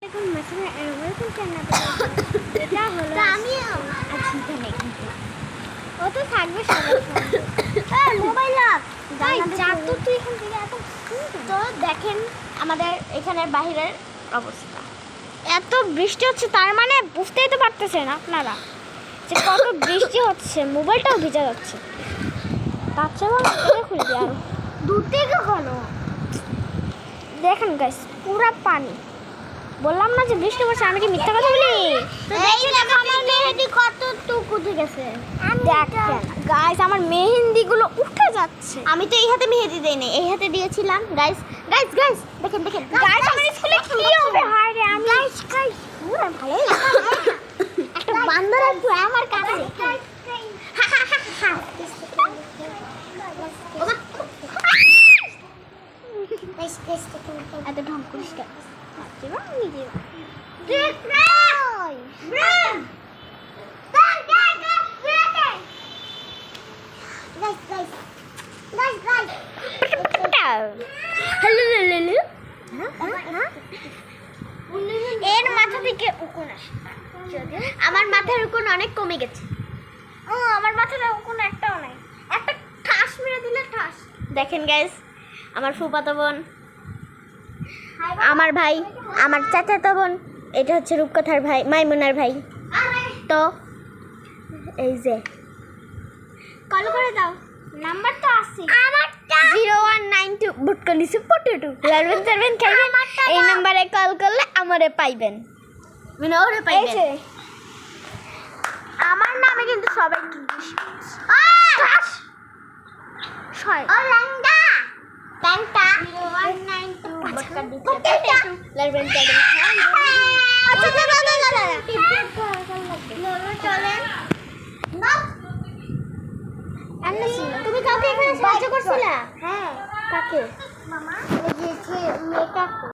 এখন মাছের welcome channel এটা হলো আমিও আছি এখানে ও তো থাকবে সবাই মোবাইল আপ যাই যা তো তুই এখান থেকে এত তো দেখেন আমাদের এখানে বাইরের অবস্থা এত বৃষ্টি হচ্ছে তার মানে বুঝতেই তো পারতেছেন আপনারা যে কত বৃষ্টি হচ্ছে মোবাইলটাও ভিজে যাচ্ছে তার চেয়ে ভালো খুলবি আর দূর থেকে হলো দেখেন গাইস পুরা পানি বললাম না যে বৃষ্টি পড়ছে আমি কি মিথ্যা কথা বলি আমার মেহেদি কতটুকু উঠে গেছে দেখেন গাইস আমার মেহেন্দিগুলো উঠে যাচ্ছে আমি তো এই হাতে মেহেদি দেই নাই এই হাতে দিয়েছিলাম গাইস গাইস গাইস দেখেন দেখেন গাইস আমার স্কুলে কি হবে হায় রে আমি গাইস গাইস পুরো ভালোই লাগে একটা বান্দর আছে আমার কাছে এত ঢং করিস কেন এর মাথা থেকে উকুন আসে আমার মাথার উকুন অনেক কমে গেছে ও আমার মাথার উকুন একটাও নাই একটা ঠাস মেরে দিলে ঠাস দেখেন গাইস আমার ফুফাতো বোন আমার ভাই আমার চাচাতো বোন এটা হচ্ছে রূপকথার ভাই মাইমুনার ভাই তো এই যে কল করে দাও নাম্বার তো আছে আমারটা 0192 বুটকলি পটেটো 11 খাইবেন এই নম্বরে কল করলে আমারে পাইবেন মানে ওরে পাইবেন আমার নামে কিন্তু সবাই ছয় ও লঙ্গা ট্যাংটা 0192 বুটকলি পটেটো 11 খাইবেন আচ্ছা চলেন না তুমি কাউকে এখানে সাহায্য করছিলা হ্যাঁ কাকে মামা এই যে মেয়েটা